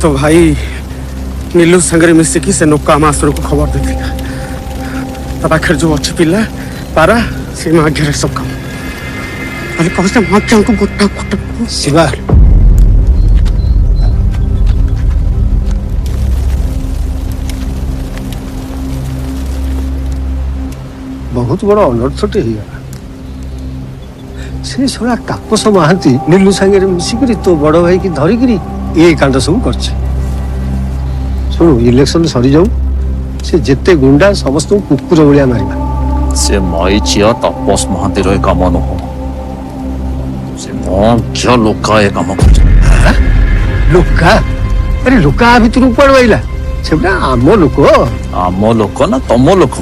तो भाई नीलू संगे मिसिकी से नौका मास्टर को खबर देथिला तब आखिर जो अच्छी पिला पारा से मां घेरे सब काम अरे कौन से मां क्या को गोटा गोटा शिवा बहुत बड़ अनर्थटे हो से शला तापस महांती नीलू सांगे मिसिक तो बड़ भाई की धरिकी ये कांड सब कर इलेक्शन सरी जाऊ से जेते गुंडा समस्त कुकुर भाया मारिबा से मईचिया तापस महांती रे काम नुह से मुख्य लोका ए काम कर लोका अरे लोका भितर पड़ आइला से आम लोक आम लोक ना तम लोक